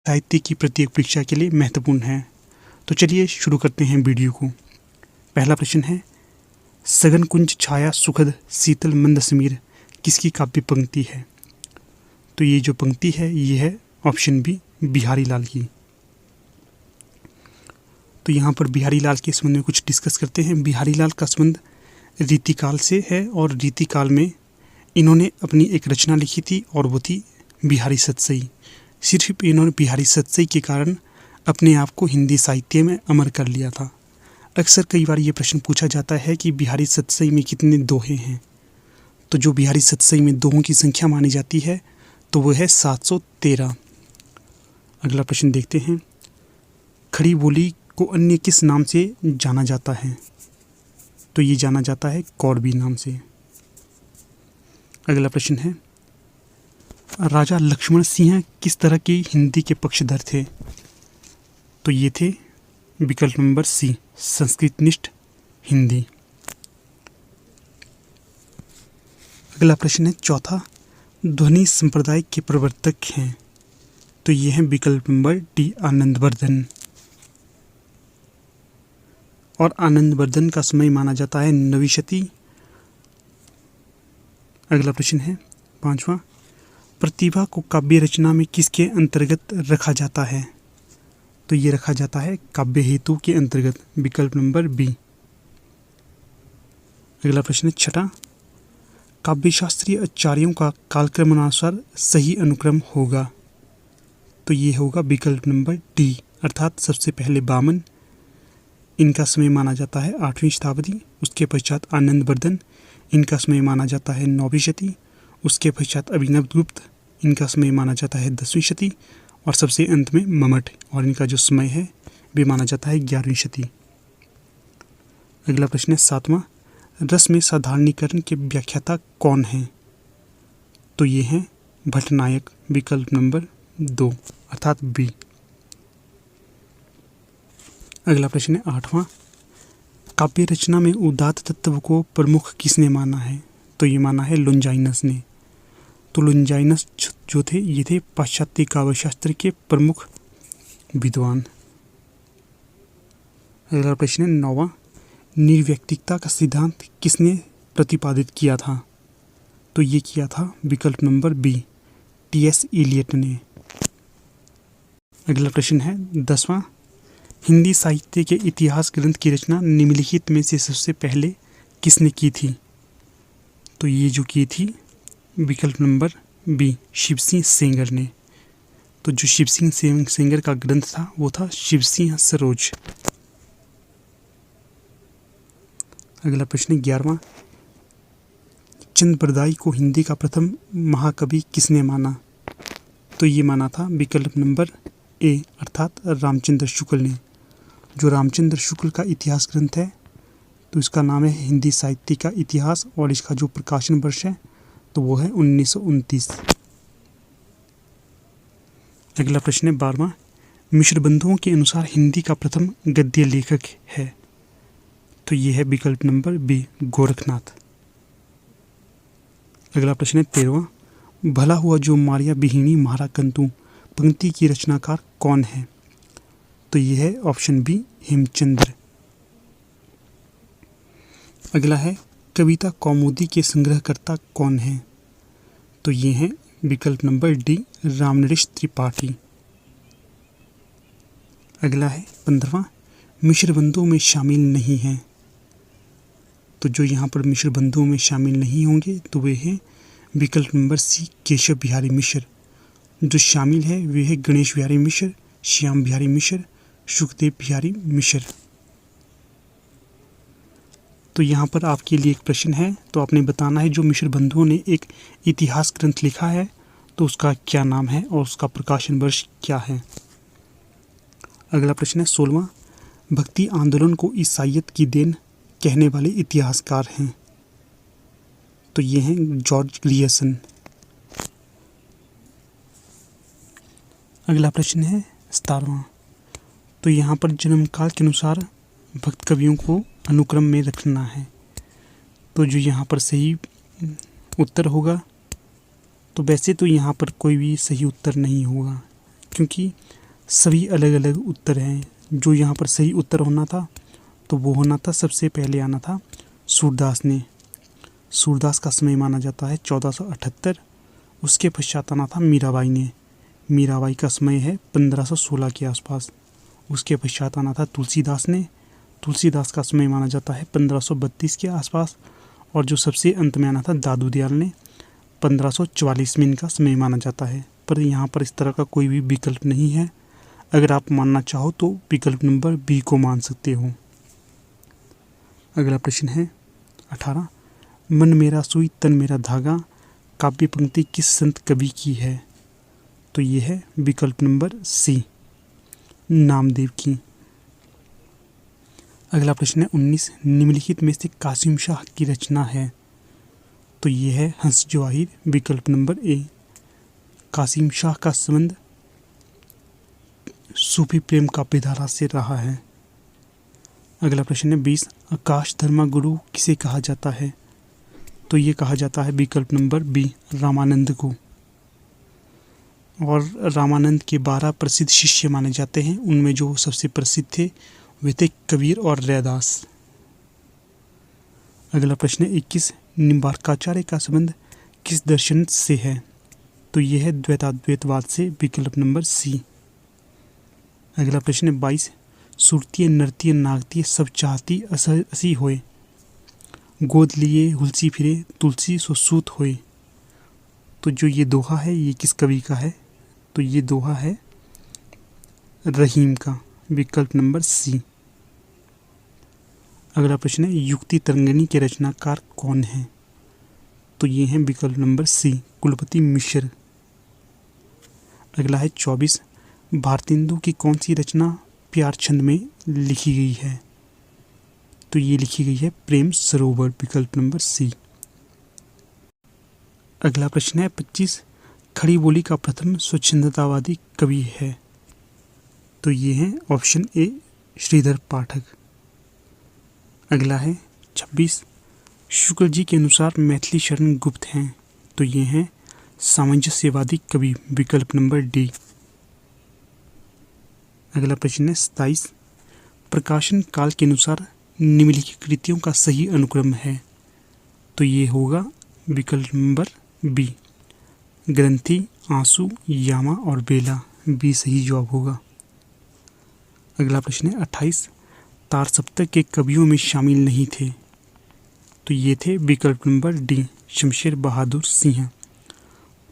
साहित्य की प्रत्येक परीक्षा के लिए महत्वपूर्ण है। तो चलिए शुरू करते हैं वीडियो को। पहला प्रश्न है, सघन कुंज छाया सुखद शीतल मंद समीर किसकी काव्य पंक्ति है? तो ये जो पंक्ति है ये है ऑप्शन बी, बिहारी लाल की। तो यहाँ पर बिहारी लाल के संबंध में कुछ डिस्कस करते हैं। बिहारी लाल का संबंध रीतिकाल से है और रीतिकाल में इन्होंने अपनी एक रचना लिखी थी और वो थी बिहारी सतसई। सिर्फ इन्होंने बिहारी सतसई के कारण अपने आप को हिंदी साहित्य में अमर कर लिया था। अक्सर कई बार ये प्रश्न पूछा जाता है कि बिहारी सतसई में कितने दोहे हैं। तो जो बिहारी सतसई में दोहों की संख्या मानी जाती है तो वो है 713। अगला प्रश्न देखते हैं, खड़ी बोली को अन्य किस नाम से जाना जाता है? तो ये जाना जाता है कौरवी नाम से। अगला प्रश्न है, राजा लक्ष्मण सिंह किस तरह के हिंदी के पक्षधर थे? तो ये थे विकल्प नंबर सी, संस्कृतनिष्ठ हिंदी। अगला प्रश्न है चौथा, ध्वनि संप्रदाय के प्रवर्तक हैं। तो ये हैं विकल्प नंबर डी, आनंदवर्धन। और आनंदवर्धन का समय माना जाता है नवीं शती। अगला प्रश्न है पांचवा, प्रतिभा को काव्य रचना में किसके अंतर्गत रखा जाता है? तो ये रखा जाता है काव्य हेतु के अंतर्गत, विकल्प नंबर बी। अगला प्रश्न है छठा, काव्यशास्त्रीय आचार्यों का कालक्रमानुसार सही अनुक्रम होगा। तो ये होगा विकल्प नंबर डी, अर्थात सबसे पहले वामन, इनका समय माना जाता है 8वीं शताब्दी। उसके पश्चात आनंदवर्धन, इनका समय माना जाता है 9वीं शती। उसके पश्चात अभिनवगुप्त, इनका समय माना जाता है 10वीं शती। और सबसे अंत में मम्मट, और इनका जो समय है वे माना जाता है 11वीं शती। अगला प्रश्न है सातवां, रस में साधारणीकरण के व्याख्याता कौन हैं? तो ये हैं भट्टनायक, विकल्प नंबर 2 अर्थात बी। अगला प्रश्न है आठवां, काव्य रचना में उदात्त तत्व को प्रमुख किसने माना है? तो ये माना है लॉन्जाइनस ने। तो लॉन्जाइनस जो थे ये थे पाश्चात्य काव्यशास्त्र के प्रमुख विद्वान। अगला प्रश्न है नौवां, निर्व्यक्तिकता का सिद्धांत किसने प्रतिपादित किया था? तो ये किया था विकल्प नंबर बी, टी.एस. इलियट ने। अगला प्रश्न है 10वां, हिंदी साहित्य के इतिहास ग्रंथ की रचना निम्नलिखित में से सबसे पहले किसने की थी? तो ये जो की थी विकल्प नंबर बी, शिव सिंह सेंगर ने। तो जो शिव सिंह सेंगर का ग्रंथ था वो था शिव सिंह सरोज। अगला प्रश्न 11वां, चंद बरदाई को हिंदी का प्रथम महाकवि किसने माना? तो ये माना था विकल्प नंबर ए, अर्थात रामचंद्र शुक्ल ने। जो रामचंद्र शुक्ल का इतिहास ग्रंथ है तो इसका नाम है हिंदी साहित्य का इतिहास, और इसका जो प्रकाशन वर्ष है तो वो है 1929। अगला प्रश्न है 12वां, मिश्र बंधुओं के अनुसार हिंदी का प्रथम गद्य लेखक है। तो ये है विकल्प नंबर बी, गोरखनाथ। अगला प्रश्न है 13वां, भला हुआ जो मारिया बिहिनी म्हारा कंतु पंक्ति की रचनाकार कौन है? तो ये है ऑप्शन बी, हेमचंद्र। अगला है, कविता कौमुदी के संग्रहकर्ता कौन है? तो ये हैं विकल्प नंबर डी, रामनरेश त्रिपाठी। अगला है 15वां, मिश्र बंधुओं में शामिल नहीं हैं। तो जो यहाँ पर मिश्र बंधुओं में शामिल नहीं होंगे तो वे हैं विकल्प नंबर सी, केशव बिहारी मिश्र। जो शामिल है वे है गणेश बिहारी मिश्र, श्याम बिहारी मिश्र, सुखदेव बिहारी मिश्र। तो यहाँ पर आपके लिए एक प्रश्न है, तो आपने बताना है जो मिश्र बंधुओं ने एक इतिहास ग्रंथ लिखा है तो उसका क्या नाम है और उसका प्रकाशन वर्ष क्या है। अगला प्रश्न है 16वां, भक्ति आंदोलन को ईसाइयत की देन कहने वाले इतिहासकार हैं। तो ये हैं जॉर्ज ग्रियर्सन। अगला प्रश्न है 17वां, तो यहाँ पर जन्मकाल के अनुसार भक्त कवियों को अनुक्रम में रखना है। तो जो यहाँ पर सही उत्तर होगा, तो वैसे तो यहाँ पर कोई भी सही उत्तर नहीं होगा क्योंकि सभी अलग अलग उत्तर हैं। जो यहाँ पर सही उत्तर होना था तो वो होना था, सबसे पहले आना था सूरदास ने। सूरदास का समय माना जाता है 1478। उसके पश्चात आना था मीराबाई ने। मीराबाई का समय है 1516 के आसपास। उसके पश्चात आना था तुलसीदास ने। तुलसीदास का समय माना जाता है 1532 के आसपास। और जो सबसे अंत में आना था दादू दयाल ने, 1544 में इनका समय माना जाता है। पर यहाँ पर इस तरह का कोई भी विकल्प नहीं है। अगर आप मानना चाहो तो विकल्प नंबर बी को मान सकते हो। अगला प्रश्न है 18। मन मेरा सुई तन मेरा धागा काव्य पंक्ति किस संत कवि की है? तो ये है विकल्प नंबर सी, नामदेव की। अगला प्रश्न है 19। निम्नलिखित में से कासिम शाह की रचना है? तो ये है हंस जवाहिर, विकल्प नंबर ए। कासिम शाह का संबंध सूफी प्रेम काव्यधारा से रहा है। अगला प्रश्न है 20। आकाश धर्मा गुरु किसे कहा जाता है? तो ये कहा जाता है विकल्प नंबर बी, रामानंद को। और रामानंद के 12 प्रसिद्ध शिष्य माने जाते हैं। उनमें जो सबसे प्रसिद्ध थे वे थे कबीर और रैदास। अगला प्रश्न है 21। निम्बार्काचार्य का संबंध किस दर्शन से है? तो यह है द्वैताद्वैतवाद से, विकल्प नंबर सी। अगला प्रश्न है 22। सुरतीय नृत्य नागतीय सब चाहती असी होए, गोद लिए हुलसी फिरे तुलसी सो सूत होए। तो जो ये दोहा है ये किस कवि का है? तो ये दोहा है रहीम का, विकल्प नंबर सी। अगला प्रश्न है युक्ति तरंगिणी के रचनाकार कौन है? तो ये हैं विकल्प नंबर सी, कुलपति मिश्र। अगला है 24। भारतेंदु की कौन सी रचना प्यार छंद में लिखी गई है? तो ये लिखी गई है प्रेम सरोवर, विकल्प नंबर सी। अगला प्रश्न है 25। खड़ी बोली का प्रथम स्वच्छंदतावादी कवि है? तो ये है ऑप्शन ए, श्रीधर पाठक। अगला है 26। शुक्ल जी के अनुसार मैथिली शरण गुप्त हैं? तो ये हैं सामंजस्यवादी कवि, विकल्प नंबर डी। अगला प्रश्न है 27। प्रकाशन काल के अनुसार निम्नलिखित कृतियों का सही अनुक्रम है? तो ये होगा विकल्प नंबर बी, ग्रंथि, आंसू, यामा और बेला। बी सही जवाब होगा। अगला प्रश्न है 28। तार सप्तक के कवियों में शामिल नहीं थे? तो ये थे विकल्प नंबर डी, शमशेर बहादुर सिंह।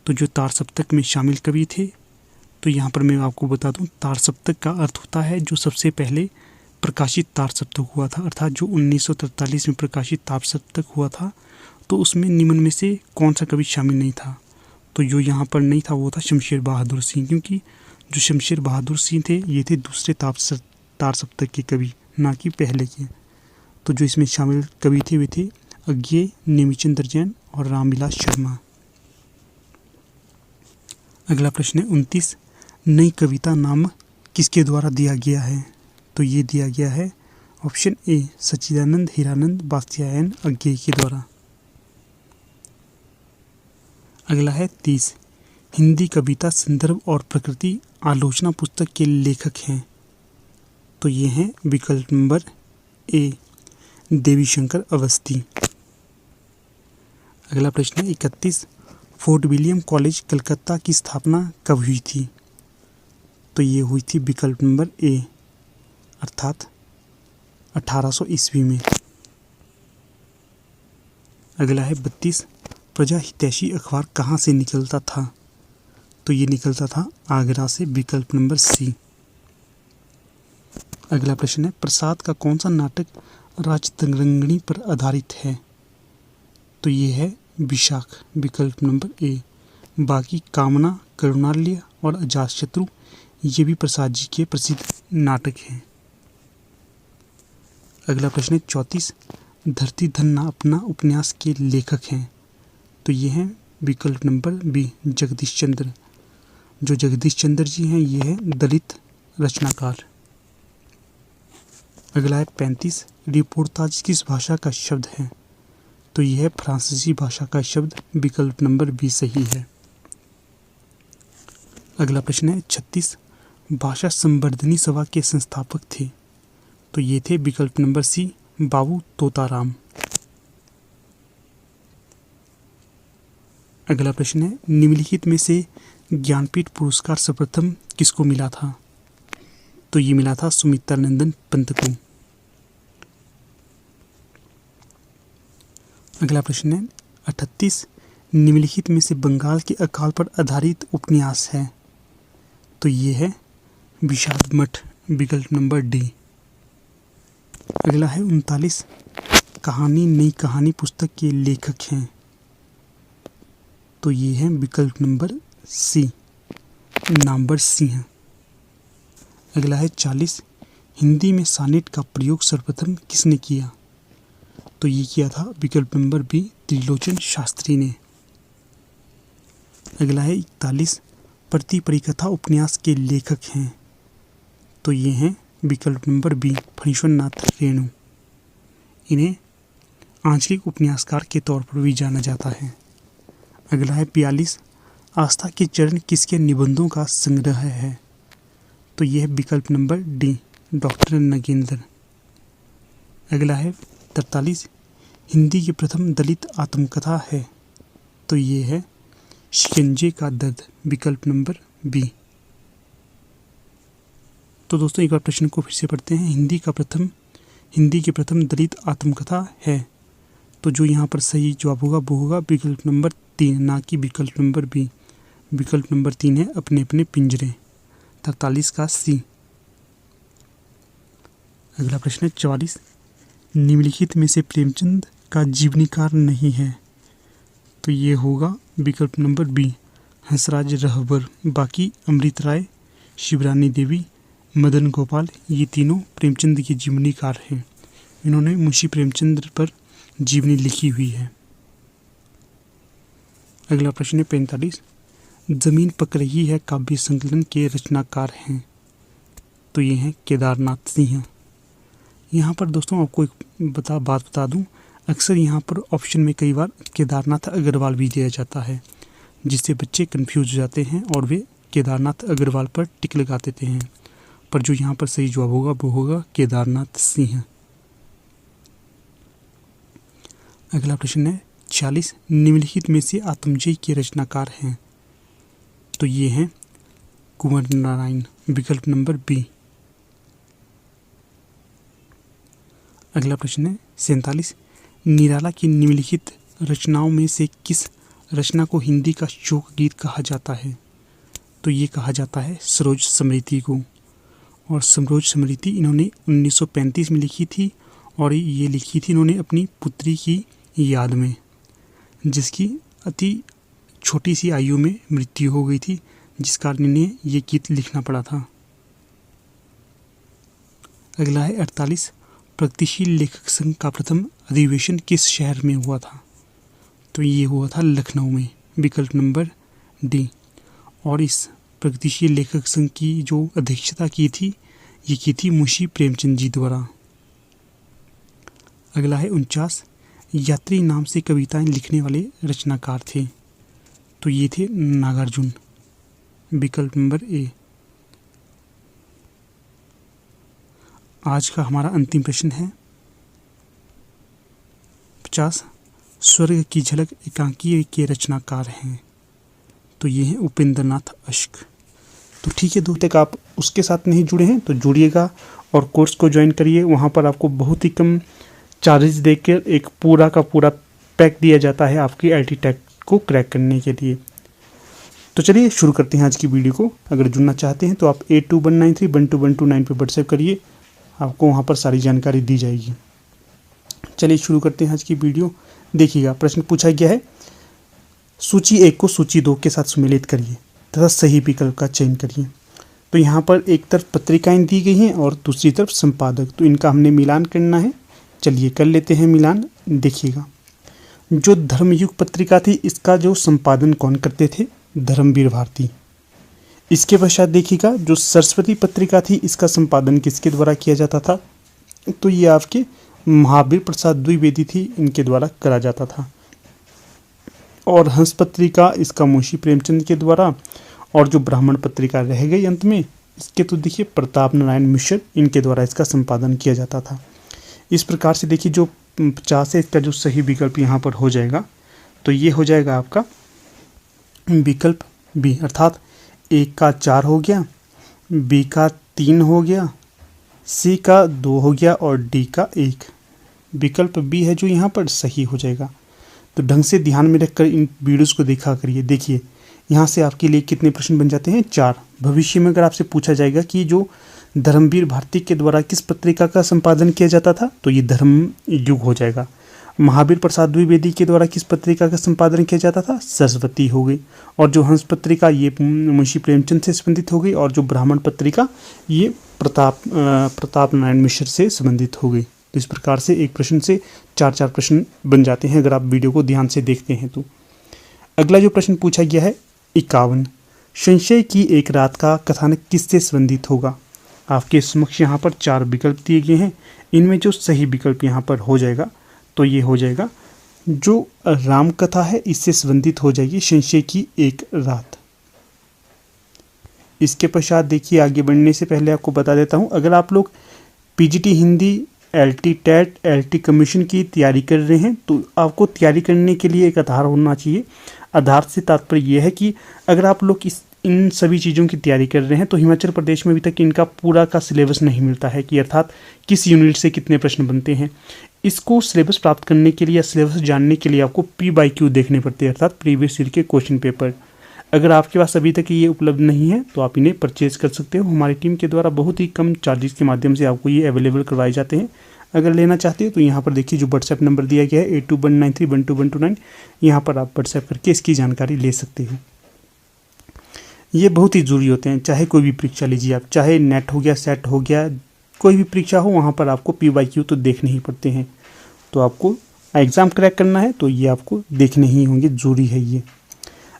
तो जो तार सप्तक में शामिल कवि थे, तो यहाँ पर मैं आपको बता दूं, तार सप्तक का अर्थ होता है जो सबसे पहले प्रकाशित तार सप्तक हुआ था, अर्थात जो 1943 में प्रकाशित तार सप्तक हुआ था, तो उसमें निम्न में से कौन सा कवि शामिल नहीं था? तो जो यहाँ पर नहीं था वो था शमशेर बहादुर सिंह, क्योंकि जो शमशेर बहादुर सिंह थे ये थे दूसरे तार सप्तक के कवि, ना कि पहले के। तो जो इसमें शामिल कवि थे वे थे अज्ञेय, नेमिचंद्र जैन और रामविलास शर्मा। अगला प्रश्न है 29। नई कविता नाम किसके द्वारा दिया गया है? तो ये दिया गया है ऑप्शन ए, सच्चिदानंद हीरानंद वात्स्यायन अज्ञेय के द्वारा। अगला है 30। हिंदी कविता संदर्भ और प्रकृति आलोचना पुस्तक के लेखक हैं? तो ये हैं विकल्प नंबर ए, देवीशंकर अवस्थी। अगला प्रश्न है 31। फोर्ट विलियम कॉलेज कलकत्ता की स्थापना कब हुई थी? तो ये हुई थी विकल्प नंबर ए, अर्थात 1800 ईस्वी में। अगला है 32। प्रजा हितैषी अखबार कहाँ से निकलता था? तो ये निकलता था आगरा से, विकल्प नंबर सी। अगला प्रश्न है प्रसाद का कौन सा नाटक राजतरंगिणी पर आधारित है? तो ये है विशाख, विकल्प नंबर ए। बाकी कामना, करुणालय और अजातशत्रु ये भी प्रसाद जी के प्रसिद्ध नाटक हैं। अगला प्रश्न है 34। धरती धन्ना अपना उपन्यास के लेखक हैं? तो ये हैं विकल्प नंबर बी, जगदीश चंद्र। जो जगदीश चंद्र जी हैं ये है दलित रचनाकार। अगला है 35। रिपोर्ताज किस भाषा का शब्द है? तो यह है फ्रांसीसी भाषा का शब्द, विकल्प नंबर बी सही है। अगला प्रश्न है 36। भाषा संवर्धनी सभा के संस्थापक थे? तो ये थे विकल्प नंबर सी, बाबू तोताराम। अगला प्रश्न है, निम्नलिखित में से ज्ञानपीठ पुरस्कार सर्वप्रथम किसको मिला था? तो ये मिला था सुमित्रानंदन पंत को। अगला प्रश्न है 38, निम्नलिखित में से बंगाल के अकाल पर आधारित उपन्यास है? तो ये है विषाद मठ, विकल्प नंबर डी। अगला है 39, कहानी नई कहानी पुस्तक के लेखक हैं? तो ये है विकल्प नंबर सी, नामवर सिंह। अगला है 40, हिंदी में सानेट का प्रयोग सर्वप्रथम किसने किया? तो ये किया था विकल्प नंबर बी, त्रिलोचन शास्त्री ने। अगला है 41, प्रति परिकथा उपन्यास के लेखक हैं? तो ये हैं विकल्प नंबर बी, फणीश्वरनाथ रेणु। इन्हें आंचलिक उपन्यासकार के तौर पर भी जाना जाता है। अगला है 42, आस्था के चरण किसके निबंधों का संग्रह है? तो यह है विकल्प नंबर डी, डॉक्टर नगेंद्र। अगला है 43, हिंदी की प्रथम दलित आत्मकथा है? तो ये है शिकंजे का दर्द, विकल्प नंबर बी। तो दोस्तों एक बार प्रश्न को फिर से पढ़ते हैं। हिंदी की प्रथम दलित आत्मकथा है? तो जो यहाँ पर सही जवाब होगा वो होगा विकल्प नंबर 3, ना कि विकल्प नंबर बी। विकल्प नंबर 3 है अपने अपने पिंजरे, 43 का सी। अगला प्रश्न है 44, निम्नलिखित में से प्रेमचंद का जीवनीकार नहीं है? तो ये होगा विकल्प नंबर बी, हंसराज रहबर। बाकी अमृत राय, शिवरानी देवी, मदन गोपाल, ये तीनों प्रेमचंद के जीवनीकार हैं। इन्होंने मुंशी प्रेमचंद पर जीवनी लिखी हुई है। अगला प्रश्न है 45, जमीन पक रही है काव्य संकलन के रचनाकार हैं? तो ये हैं केदारनाथ सिंह। यहाँ पर दोस्तों आपको एक बात बता दूं, अक्सर यहाँ पर ऑप्शन में कई बार केदारनाथ अग्रवाल भी दिया जाता है, जिससे बच्चे कंफ्यूज हो जाते हैं और वे केदारनाथ अग्रवाल पर टिक लगा देते हैं। पर जो यहाँ पर सही जवाब होगा वो होगा केदारनाथ सिंह। अगला प्रश्न है 46, निम्नलिखित में से आत्मजयी के रचनाकार हैं? तो ये हैं कुंवर नारायण, विकल्प नंबर बी। अगला प्रश्न है 47, निराला की निम्नलिखित रचनाओं में से किस रचना को हिंदी का शोक गीत कहा जाता है? तो ये कहा जाता है सरोज स्मृति को। और सरोज स्मृति इन्होंने 1935 में लिखी थी और ये लिखी थी इन्होंने अपनी पुत्री की याद में, जिसकी अति छोटी सी आयु में मृत्यु हो गई थी, जिस कारण इन्हें ये गीत लिखना पड़ा था। अगला है 48, प्रगतिशील लेखक संघ का प्रथम अधिवेशन किस शहर में हुआ था? तो ये हुआ था लखनऊ में, विकल्प नंबर डी। और इस प्रगतिशील लेखक संघ की जो अध्यक्षता की थी ये की थी मुंशी प्रेमचंद जी द्वारा। अगला है 49, यात्री नाम से कविताएं लिखने वाले रचनाकार थे? तो ये थे नागार्जुन, विकल्प नंबर ए। आज का हमारा अंतिम प्रश्न है 50, स्वर्ग की झलक एकांकी के रचनाकार हैं? तो ये हैं उपेंद्र नाथ अश्क। तो ठीक है दोस्तों, तक आप उसके साथ नहीं जुड़े हैं तो जुड़िएगा और कोर्स को ज्वाइन करिए। वहाँ पर आपको बहुत ही कम चार्जेस देकर एक पूरा का पूरा पैक दिया जाता है आपकी आईटी टेक को क्रैक करने के लिए। तो चलिए शुरू करते हैं आज की वीडियो को। अगर जुड़ना चाहते हैं तो आप 8193121229 पर व्हाट्सएप करिए, आपको वहाँ पर सारी जानकारी दी जाएगी। चलिए शुरू करते हैं आज की वीडियो। देखिएगा प्रश्न पूछा गया है, सूची 1 को सूची 2 के साथ सम्मिलित करिए तथा सही विकल्प का चयन करिए। तो यहाँ पर एक तरफ पत्रिकाएं दी गई हैं और दूसरी तरफ संपादक, तो इनका हमने मिलान करना है। चलिए कर लेते हैं मिलान। देखिएगा जो धर्मयुग पत्रिका थी इसका जो संपादन कौन करते थे? धर्मवीर भारती। इसके पश्चात देखिएगा जो सरस्वती पत्रिका थी इसका संपादन किसके द्वारा किया जाता था? तो ये आपके महावीर प्रसाद द्विवेदी थी, इनके द्वारा करा जाता था। और हंस पत्रिका इसका मुंशी प्रेमचंद के द्वारा, और जो ब्राह्मण पत्रिका रह गई अंत में इसके तो देखिए प्रताप नारायण मिश्र, इनके द्वारा इसका संपादन किया जाता था। इस प्रकार से देखिए जो 50 है इसका जो सही विकल्प यहाँ पर हो जाएगा तो ये हो जाएगा आपका विकल्प बी, अर्थात ए का 4 हो गया, बी का 3 हो गया, सी का 2 हो गया और डी का 1। विकल्प बी है जो यहाँ पर सही हो जाएगा। तो ढंग से ध्यान में रखकर इन वीडियोस को देखा करिए। देखिए यहाँ से आपके लिए कितने प्रश्न बन जाते हैं, 4। भविष्य में अगर आपसे पूछा जाएगा कि जो धर्मवीर भारती के द्वारा किस पत्रिका का संपादन किया जाता था, तो ये धर्म युग हो जाएगा। महावीर प्रसाद द्विवेदी के द्वारा किस पत्रिका का संपादन किया जाता था, सरस्वती हो गई। और जो हंस पत्रिका ये मुंशी प्रेमचंद से संबंधित हो गई, और जो ब्राह्मण पत्रिका ये प्रताप नारायण मिश्र से संबंधित हो गई। तो इस प्रकार से एक प्रश्न से 4 प्रश्न बन जाते हैं अगर आप वीडियो को ध्यान से देखते हैं तो। अगला जो प्रश्न पूछा गया है 51, संशय की एक रात का कथानक किससे संबंधित होगा। आपके समक्ष यहाँ पर 4 विकल्प दिए गए हैं, इनमें जो सही विकल्प यहाँ पर हो जाएगा तो ये हो जाएगा जो राम कथा है इससे संबंधित हो जाएगी संशय की एक रात। इसके पश्चात देखिए आगे बढ़ने से पहले आपको बता देता हूँ, अगर आप लोग PGT Hindi, LT TET, LT commission की तैयारी कर रहे हैं तो आपको तैयारी करने के लिए एक आधार होना चाहिए। आधार से तात्पर्य यह है कि अगर आप लोग इन सभी चीज़ों की तैयारी कर रहे हैं तो हिमाचल प्रदेश में अभी तक इनका पूरा का सिलेबस नहीं मिलता है कि अर्थात किस यूनिट से कितने प्रश्न बनते हैं। इसको सिलेबस प्राप्त करने के लिए या सिलेबस जानने के लिए आपको P/Q देखने पड़ते हैं, अर्थात प्रीवियस ईयर के क्वेश्चन पेपर। अगर आपके पास अभी तक ये उपलब्ध नहीं है तो आप इन्हें परचेज कर सकते हो। हमारी टीम के द्वारा बहुत ही कम चार्जेस के माध्यम से आपको ये अवेलेबल करवाए जाते हैं। अगर लेना चाहते हो तो यहाँ पर देखिए जो व्हाट्सएप नंबर दिया गया है 8193122129, यहाँ पर आप व्हाट्सएप करके इसकी जानकारी ले सकते हो। ये बहुत ही ज़रूरी होते हैं, चाहे कोई भी परीक्षा लीजिए आप, चाहे नेट हो गया, सेट हो गया, कोई भी परीक्षा हो, वहाँ पर आपको P/Q तो देखने ही पड़ते हैं। तो आपको एग्ज़ाम क्रैक करना है तो ये आपको देखने ही होंगे, ज़रूरी है ये।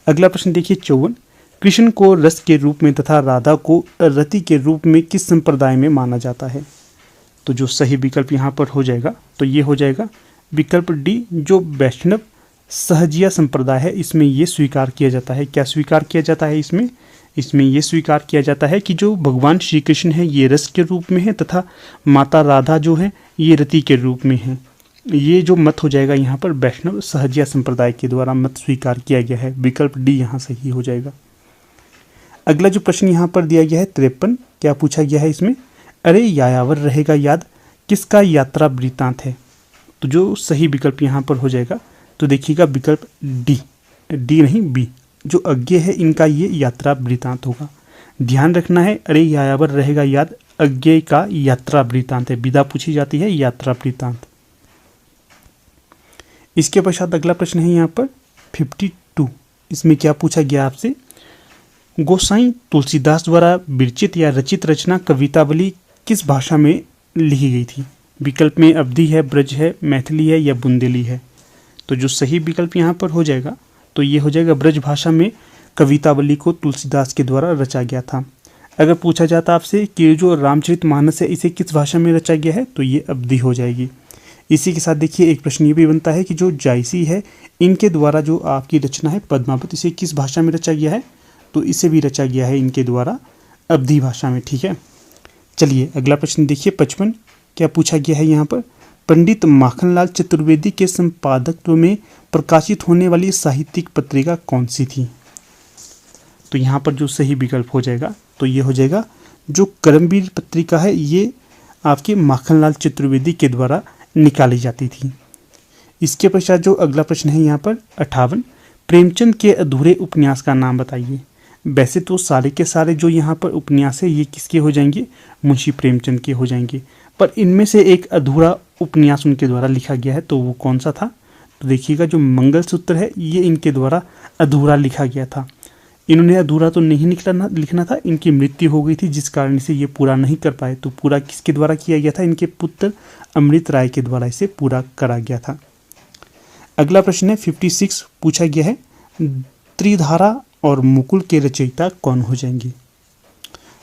अगला प्रश्न देखिए 54, कृष्ण को रस के रूप में तथा राधा को रति के रूप में किस संप्रदाय में माना जाता है। तो जो सही विकल्प यहाँ पर हो जाएगा तो ये हो जाएगा विकल्प डी, जो वैष्णव सहजिया संप्रदाय है इसमें ये स्वीकार किया जाता है। क्या स्वीकार किया जाता है इसमें ये स्वीकार किया जाता है कि जो भगवान श्री कृष्ण है ये रस के रूप में है तथा माता राधा जो है ये रति के रूप में है। ये जो मत हो जाएगा यहाँ पर वैष्णव सहजिया संप्रदाय के द्वारा मत स्वीकार किया गया है। विकल्प डी यहाँ सही हो जाएगा। अगला जो प्रश्न यहाँ पर दिया गया है 53, क्या पूछा गया है इसमें, अरे यायावर रहेगा याद किसका यात्रा वृत्तांत है। तो जो सही विकल्प यहाँ पर हो जाएगा तो देखिएगा विकल्प डी नहीं बी, जो अज्ञे है इनका ये यात्रा वृत्तांत होगा। ध्यान रखना है, अरे यायावर रहेगा याद अज्ञे का यात्रा वृत्तांत है, विदा पूछी जाती है यात्रा वृत्तांत। इसके पश्चात अगला प्रश्न है यहाँ पर 52, इसमें क्या पूछा गया आपसे, गोसाई तुलसीदास द्वारा विरचित या रचित रचना कवितावली किस भाषा में लिखी गई थी। विकल्प में अवधी है, ब्रज है, मैथिली है या बुंदेली है। तो जो सही विकल्प यहाँ पर हो जाएगा तो ये हो जाएगा ब्रज भाषा में कवितावली को तुलसीदास के द्वारा रचा गया था। अगर पूछा जाता आपसे कि जो रामचरितमानस है इसे किस भाषा में रचा गया है तो ये अवधी हो जाएगी। इसी के साथ देखिए एक प्रश्न ये भी बनता है कि जो जायसी है इनके द्वारा जो आपकी रचना है पद्मावत, इसे किस भाषा में रचा गया है, तो इसे भी रचा गया है इनके द्वारा अवधी भाषा में। ठीक है, चलिए अगला प्रश्न देखिए 55, क्या पूछा गया है यहाँ पर, पंडित माखनलाल चतुर्वेदी के संपादकत्व में प्रकाशित होने वाली साहित्यिक पत्रिका कौन सी थी। तो यहाँ पर जो सही विकल्प हो जाएगा तो ये हो जाएगा जो कर्मवीर पत्रिका है ये आपके माखनलाल चतुर्वेदी के द्वारा निकाली जाती थी। इसके पश्चात जो अगला प्रश्न है यहाँ पर 58, प्रेमचंद के अधूरे उपन्यास का नाम बताइए। वैसे तो सारे के सारे जो यहाँ पर उपन्यास है ये किसके हो जाएंगे, मुंशी प्रेमचंद के हो जाएंगे, पर इनमें से एक अधूरा उपन्यास उनके द्वारा लिखा गया है, तो वो कौन सा था। तो देखिएगा जो मंगलसूत्र है ये इनके द्वारा अधूरा लिखा गया था। इन्होंने अधूरा तो नहीं लिखना था, इनकी मृत्यु हो गई थी जिस कारण से ये पूरा नहीं कर पाए। तो पूरा किसके द्वारा किया गया था, इनके पुत्र अमृत राय के द्वारा इसे पूरा करा गया था। अगला प्रश्न है 56, पूछा गया है त्रिधारा और मुकुल के रचयिता कौन हो जाएंगे।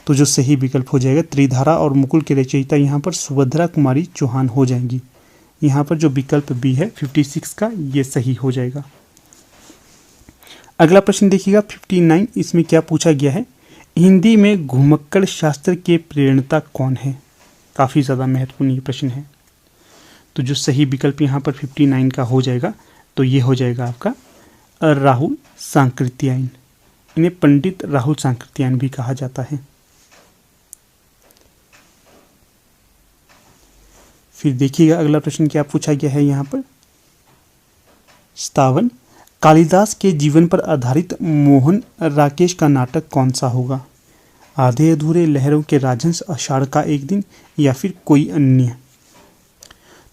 तो जो सही विकल्प हो जाएगा त्रिधारा और मुकुल के रचयिता यहाँ पर सुभद्रा कुमारी चौहान हो जाएंगी। यहाँ पर जो विकल्प बी है 56 का ये सही हो जाएगा। अगला प्रश्न देखिएगा 59, इसमें क्या पूछा गया है, हिंदी में घुमक्कड़ शास्त्र के प्रेरणता कौन है? काफ़ी ज़्यादा महत्वपूर्ण ये प्रश्न है। तो जो सही विकल्प यहाँ पर 59 का हो जाएगा, तो ये हो जाएगा आपका राहुल सांकृत्यायन। इन्हें पंडित राहुल सांकृत्यायन भी कहा जाता है। फिर देखिएगा अगला प्रश्न क्या पूछा गया है यहाँ पर। 57 कालिदास के जीवन पर आधारित मोहन राकेश का नाटक कौन सा होगा? आधे अधूरे, लहरों के राजहंस, आषाढ़ का एक दिन, या फिर कोई अन्य?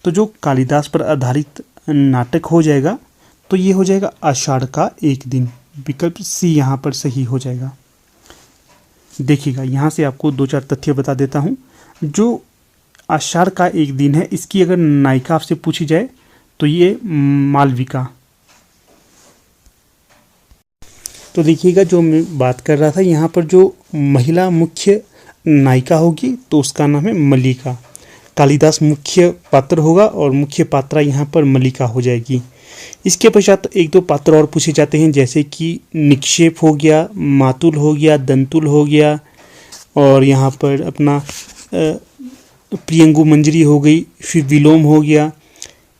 तो जो कालिदास पर आधारित नाटक हो जाएगा तो ये हो जाएगा आषाढ़ का एक दिन। विकल्प सी यहाँ पर सही हो जाएगा। देखिएगा यहाँ से आपको 2-4 तथ्य बता देता हूँ। जो आषाढ़ का एक दिन है, इसकी अगर नायिका आपसे पूछी जाए तो ये मालविका। तो देखिएगा जो मैं बात कर रहा था, यहाँ पर जो महिला मुख्य नायिका होगी तो उसका नाम है मल्लिका। कालिदास मुख्य पात्र होगा और मुख्य पात्रा यहाँ पर मल्लिका हो जाएगी। इसके पश्चात 1-2 पात्र और पूछे जाते हैं, जैसे कि निक्षेप हो गया, मातुल हो गया, दंतुल हो गया, और यहाँ पर अपना प्रियंगु मंजरी हो गई, फिर विलोम हो गया,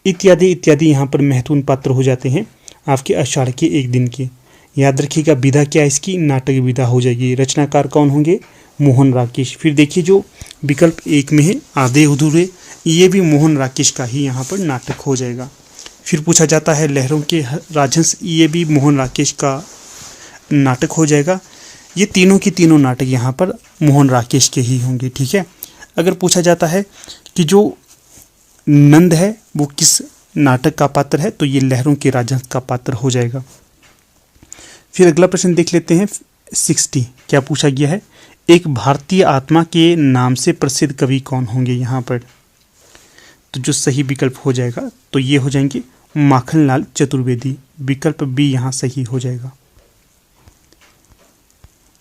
इत्यादि इत्यादि यहाँ पर महत्वपूर्ण पात्र हो जाते हैं आपके आषाढ़ के एक दिन के। याद रखिएगा विधा क्या है इसकी? नाटक विधा हो जाएगी। रचनाकार कौन होंगे? मोहन राकेश। फिर देखिए जो विकल्प 1 में है आधे अधूरे, ये भी मोहन राकेश का ही यहाँ पर नाटक हो जाएगा। फिर पूछा जाता है लहरों के राजहंस, ये भी मोहन राकेश का नाटक हो जाएगा। ये तीनों की तीनों नाटक यहाँ पर मोहन राकेश के ही होंगे। ठीक है। अगर पूछा जाता है कि जो नंद है वो किस नाटक का पात्र है, तो ये लहरों के राजहंस का पात्र हो जाएगा। फिर अगला प्रश्न देख लेते हैं 60। क्या पूछा गया है? एक भारतीय आत्मा के नाम से प्रसिद्ध कवि कौन होंगे यहाँ पर? तो जो सही विकल्प हो जाएगा तो ये हो जाएंगे माखनलाल चतुर्वेदी। विकल्प बी यहाँ सही हो जाएगा।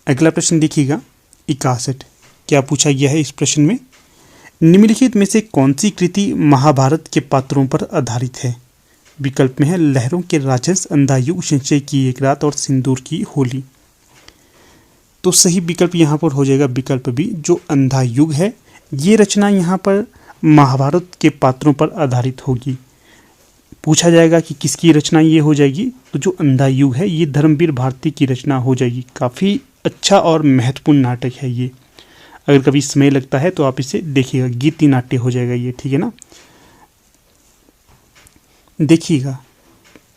अगला प्रश्न देखिएगा 61। क्या पूछा गया है इस प्रश्न में? निम्नलिखित में से कौन सी कृति महाभारत के पात्रों पर आधारित है? विकल्प में है लहरों के राजहंस, अंधा युग, संशय की एक रात और सिंदूर की होली। तो सही विकल्प यहाँ पर हो जाएगा विकल्प बी, जो अंधा युग है। ये रचना यहाँ पर महाभारत के पात्रों पर आधारित होगी। पूछा जाएगा कि किसकी रचना ये हो जाएगी, तो जो अंधा युग है ये धर्मवीर भारती की रचना हो जाएगी। काफ़ी अच्छा और महत्वपूर्ण नाटक है ये। अगर कभी समय लगता है तो आप इसे देखिएगा, गीति नाट्य हो जाएगा ये। ठीक है ना। देखिएगा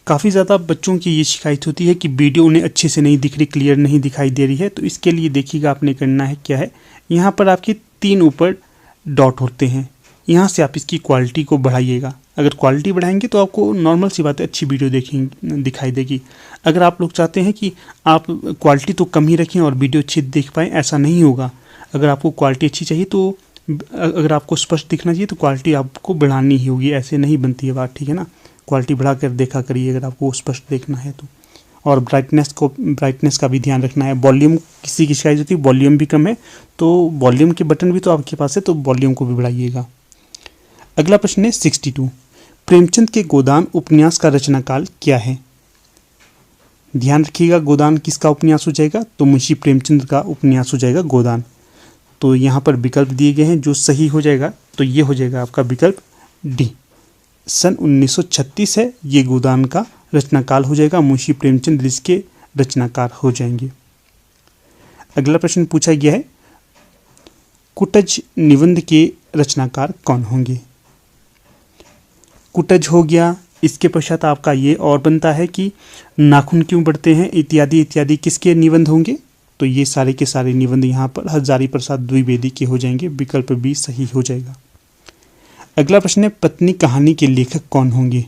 काफ़ी ज़्यादा बच्चों की ये शिकायत होती है कि वीडियो उन्हें अच्छे से नहीं दिख रही, क्लियर नहीं दिखाई दे रही है। तो इसके लिए देखिएगा आपने करना है क्या है, यहाँ पर आपके 3 ऊपर डॉट होते हैं, यहाँ से आप इसकी क्वालिटी को बढ़ाइएगा। अगर क्वालिटी बढ़ाएंगे तो आपको नॉर्मल सी बात है अच्छी वीडियो दिखाई देगी। अगर आप लोग चाहते हैं कि आप क्वालिटी तो कम ही रखें और वीडियो अच्छी देख पाएँ, ऐसा नहीं होगा। अगर आपको क्वालिटी अच्छी चाहिए तो अगर आपको स्पष्ट दिखना चाहिए तो क्वालिटी आपको बढ़ानी ही होगी, ऐसे नहीं बनती है बात। ठीक है ना। क्वालिटी बढ़ा कर देखा करिए अगर आपको स्पष्ट देखना है तो। और ब्राइटनेस का भी ध्यान रखना है। वॉल्यूम किसी की शिकायत होती है वॉल्यूम भी कम है, तो वॉल्यूम के बटन भी तो आपके पास है, तो वॉल्यूम को भी बढ़ाइएगा। अगला प्रश्न है 62। प्रेमचंद के गोदान उपन्यास का रचनाकाल क्या है? ध्यान रखिएगा गोदान किसका उपन्यास हो जाएगा, तो मुंशी प्रेमचंद का उपन्यास हो जाएगा गोदान। तो यहाँ पर विकल्प दिए गए हैं, जो सही हो जाएगा तो ये हो जाएगा आपका विकल्प डी, सन 1936 है ये गोदान का रचनाकाल हो जाएगा। मुंशी प्रेमचंद इसके रचनाकार हो जाएंगे। अगला प्रश्न पूछा गया है कुटज निबंध के रचनाकार कौन होंगे? कुटज हो गया, इसके पश्चात आपका ये और बनता है कि नाखून क्यों बढ़ते हैं इत्यादि इत्यादि किसके निबंध होंगे? तो ये सारे के सारे निबंध यहाँ पर हजारी प्रसाद द्विवेदी के हो जाएंगे। विकल्प बी सही हो जाएगा। अगला प्रश्न है पत्नी कहानी के लेखक कौन होंगे?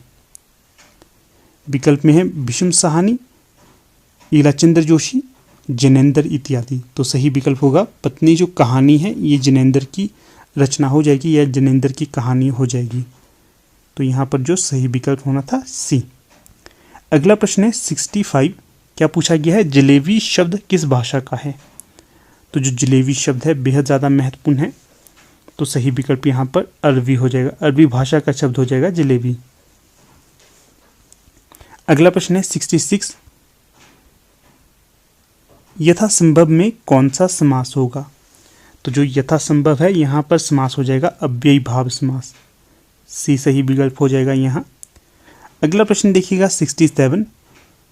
विकल्प में है भीष्म साहनी, ईलाचंद्र जोशी, जैनेन्द्र इत्यादि। तो सही विकल्प होगा पत्नी जो कहानी है ये जैनेन्द्र की रचना हो जाएगी या जैनेन्द्र की कहानी हो जाएगी। तो यहाँ पर जो सही विकल्प होना था सी। अगला प्रश्न है 65। क्या पूछा गया है जलेबी शब्द किस भाषा का है? तो जो जलेबी शब्द है बेहद ज़्यादा महत्वपूर्ण है, तो सही विकल्प यहाँ पर अरबी हो जाएगा। अरबी भाषा का शब्द हो जाएगा जलेबी। अगला प्रश्न है 66। यथासंभव में कौन सा समास होगा? तो जो यथासंभव है यहाँ पर समास हो जाएगा अव्ययी भाव समास। सी सही विकल्प हो जाएगा यहाँ। अगला प्रश्न देखिएगा 67,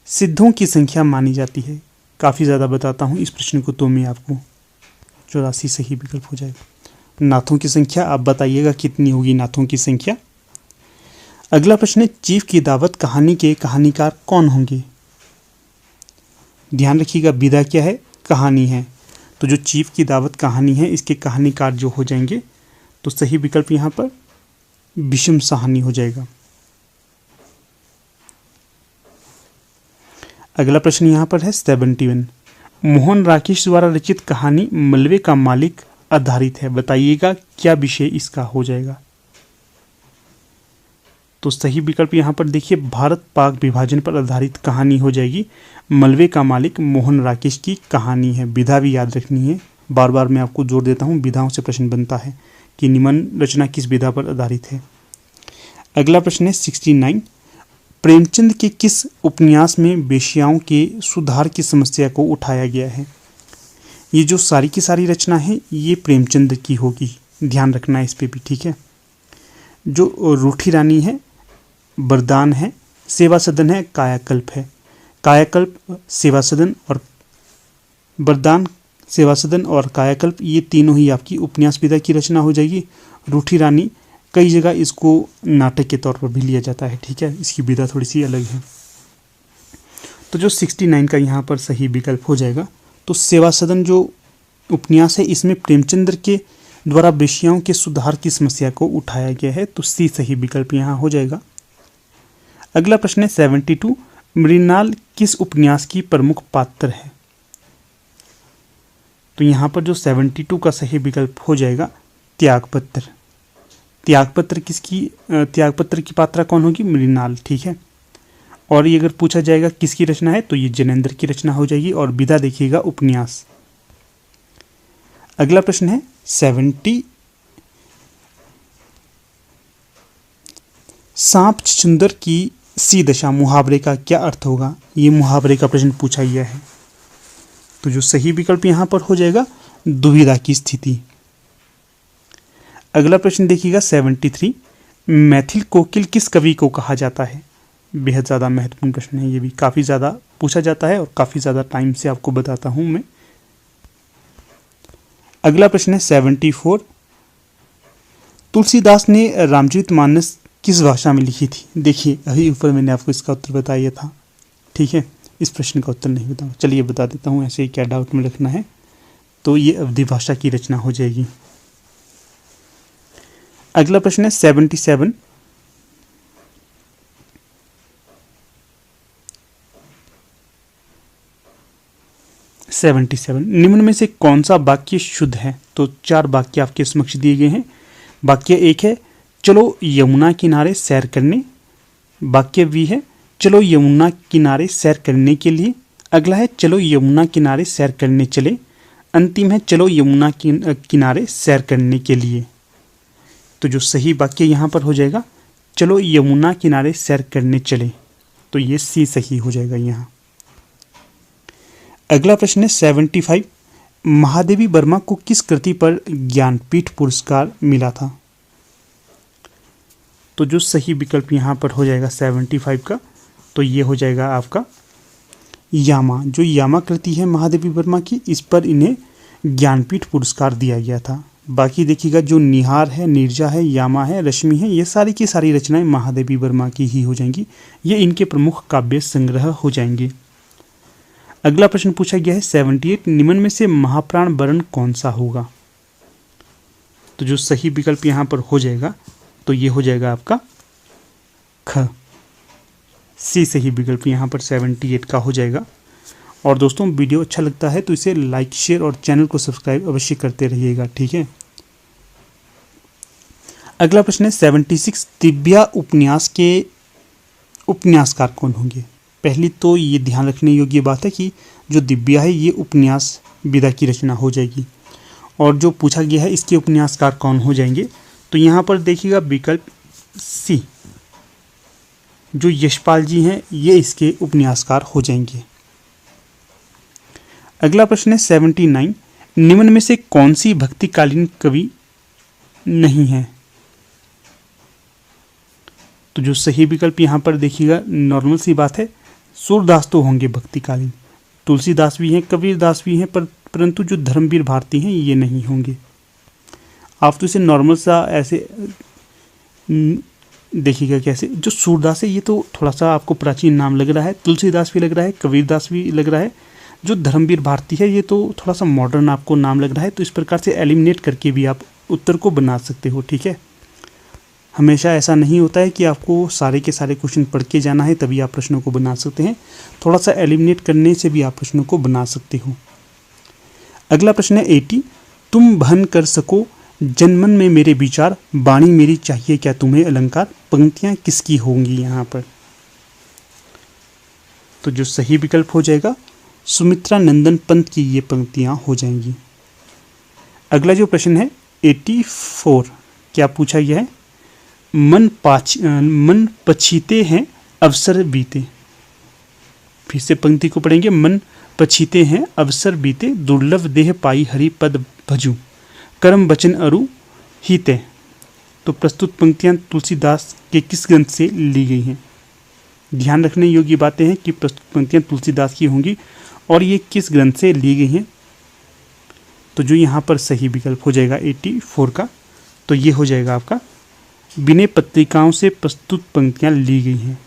सिद्धों की संख्या मानी जाती है। काफ़ी ज़्यादा बताता हूँ इस प्रश्न को तो मैं आपको। 84 सही विकल्प हो जाएगा। नाथों की संख्या आप बताइएगा कितनी होगी नाथों की संख्या। अगला प्रश्न है, चीफ की दावत कहानी के कहानीकार कौन होंगे? ध्यान रखिएगा विधा क्या है? कहानी है। तो जो चीफ की दावत कहानी है इसके कहानीकार जो हो जाएंगे, तो सही विकल्प यहाँ पर विषम साहनी हो जाएगा। अगला प्रश्न यहाँ पर है 71, मोहन राकेश द्वारा रचित कहानी मलबे का मालिक आधारित है। बताइएगा क्या विषय इसका हो जाएगा? तो सही विकल्प यहाँ पर देखिए भारत पाक विभाजन पर आधारित कहानी हो जाएगी। मलबे का मालिक मोहन राकेश की कहानी है। विधा भी याद रखनी है, बार बार मैं आपको जोर देता हूँ, विधाओं से प्रश्न बनता है कि निम्न रचना किस विधा पर आधारित है। अगला प्रश्न है 69, प्रेमचंद के किस उपन्यास में वेश्याओं के सुधार की समस्या को उठाया गया है? ये जो सारी की सारी रचना है ये प्रेमचंद की होगी, ध्यान रखना है इस पे भी, ठीक है। जो रूठी रानी है, वरदान है, सेवा सदन है, कायाकल्प है। कायाकल्प, सेवा सदन और वरदान, सेवा सदन और कायाकल्प, ये तीनों ही आपकी उपन्यास विधा की रचना हो जाएगी। रूठी रानी कई जगह इसको नाटक के तौर पर भी लिया जाता है, ठीक है, इसकी विधा थोड़ी सी अलग है। तो जो 69 का यहाँ पर सही विकल्प हो जाएगा। तो सेवा सदन जो उपन्यास है इसमें प्रेमचंद्र के द्वारा वेश्याओं के सुधार की समस्या को उठाया गया है, तो सी सही विकल्प यहाँ हो जाएगा। अगला प्रश्न है 72, मृणाल किस उपन्यास की प्रमुख पात्र है? तो यहाँ पर जो 72 का सही विकल्प हो जाएगा त्यागपत्र। त्यागपत्र त्यागपत्र की पात्रा कौन होगी? मृणाल, ठीक है। और ये अगर पूछा जाएगा किसकी रचना है तो ये जैनेन्द्र की रचना हो जाएगी। और विधा देखिएगा उपन्यास। अगला प्रश्न है 70, सांप छुछुंदर की सी दशा मुहावरे का क्या अर्थ होगा? ये मुहावरे का प्रश्न पूछा गया है। तो जो सही विकल्प यहां पर हो जाएगा दुविधा की स्थिति। अगला प्रश्न देखिएगा 73, मैथिल कोकिल किस कवि को कहा जाता है? बेहद ज़्यादा महत्वपूर्ण प्रश्न है, ये भी काफ़ी ज़्यादा पूछा जाता है और काफ़ी ज़्यादा टाइम से आपको बताता हूं मैं। अगला प्रश्न है 74, तुलसीदास ने रामचरितमानस किस भाषा में लिखी थी? देखिए अभी ऊपर मैंने आपको इसका उत्तर बताया था, ठीक है, इस प्रश्न का उत्तर नहीं बताऊँ, चलिए बता देता हूँ, ऐसे ही क्या डाउट में रखना है। तो ये अवधी भाषा की रचना हो जाएगी। अगला प्रश्न है 77, निम्न में से कौन सा वाक्य शुद्ध है? तो 4 वाक्य आपके समक्ष दिए गए हैं। वाक्य 1 है चलो यमुना किनारे सैर करने। वाक्य बी है चलो यमुना किनारे सैर करने के लिए। अगला है चलो यमुना किनारे सैर करने चले। अंतिम है चलो यमुना किनारे सैर करने के लिए। तो जो सही वाक्य यहाँ पर हो जाएगा चलो यमुना किनारे सैर करने चले, तो ये सी सही हो जाएगा यहाँ। अगला प्रश्न है 75, महादेवी वर्मा को किस कृति पर ज्ञानपीठ पुरस्कार मिला था? तो जो सही विकल्प यहाँ पर हो जाएगा 75 का, तो ये हो जाएगा आपका यामा। जो यामा कृति है महादेवी वर्मा की, इस पर इन्हें ज्ञानपीठ पुरस्कार दिया गया था। बाकी देखिएगा जो निहार है, नीरजा है, यामा है, रश्मि है, ये सारी की सारी रचनाएं महादेवी वर्मा की ही हो जाएंगी। ये इनके प्रमुख काव्य संग्रह हो जाएंगे। अगला प्रश्न पूछा गया है 78, निम्न में से महाप्राण वर्ण कौन सा होगा? तो जो सही विकल्प यहाँ पर हो जाएगा तो ये हो जाएगा आपका ख। सी सही विकल्प यहाँ पर 78 का हो जाएगा। और दोस्तों वीडियो अच्छा लगता है तो इसे लाइक, शेयर और चैनल को सब्सक्राइब अवश्य करते रहिएगा, ठीक है। अगला प्रश्न है 76, दिव्या उपन्यास के उपन्यासकार कौन होंगे? पहली तो ये ध्यान रखने योग्य बात है कि जो दिव्या है ये उपन्यास विधा की रचना हो जाएगी। और जो पूछा गया है इसके उपन्यासकार कौन हो जाएंगे, तो यहाँ पर देखिएगा विकल्प सी, जो यशपाल जी हैं ये इसके उपन्यासकार हो जाएंगे। अगला प्रश्न है 79, निम्न में से कौन सी भक्तिकालीन कवि नहीं है? तो जो सही विकल्प यहाँ पर देखिएगा, नॉर्मल सी बात है, सूरदास तो होंगे भक्तिकालीन, तुलसीदास भी हैं, कबीरदास भी हैं, परंतु जो धर्मवीर भारती हैं ये नहीं होंगे। आप तो इसे नॉर्मल सा ऐसे देखिएगा कैसे, जो सूरदास है ये तो थोड़ा सा आपको प्राचीन नाम लग रहा है, तुलसीदास भी लग रहा है, कबीरदास भी लग रहा है, जो धर्मवीर भारती है ये तो थोड़ा सा मॉडर्न आपको नाम लग रहा है। तो इस प्रकार से एलिमिनेट करके भी आप उत्तर को बना सकते हो, ठीक है। हमेशा ऐसा नहीं होता है कि आपको सारे के सारे क्वेश्चन पढ़ के जाना है तभी आप प्रश्नों को बना सकते हैं, थोड़ा सा एलिमिनेट करने से भी आप प्रश्नों को बना सकते हो। अगला प्रश्न है 80, तुम बहन कर सको जनमन में मेरे विचार, वाणी मेरी चाहिए क्या तुम्हें अलंकार। पंक्तियां किसकी होंगी यहाँ पर? तो जो सही विकल्प हो जाएगा सुमित्रा नंदन पंत की ये पंक्तियां हो जाएंगी। अगला जो प्रश्न है 84, क्या पूछा गया है? मन पछीते हैं अवसर बीते। फिर से पंक्ति को पढ़ेंगे, मन पछीते हैं अवसर बीते, दुर्लभ देह पाई हरि पद भजू, कर्म वचन अरु हिते। तो प्रस्तुत पंक्तियां तुलसीदास के किस ग्रंथ से ली गई हैं? ध्यान रखने योग्य बातें हैं कि प्रस्तुत पंक्तियां तुलसीदास की होंगी और ये किस ग्रंथ से ली गई हैं। तो जो यहाँ पर सही विकल्प हो जाएगा 84 का, तो ये हो जाएगा आपका विनय पत्रिकाओं से प्रस्तुत पंक्तियां ली गई हैं।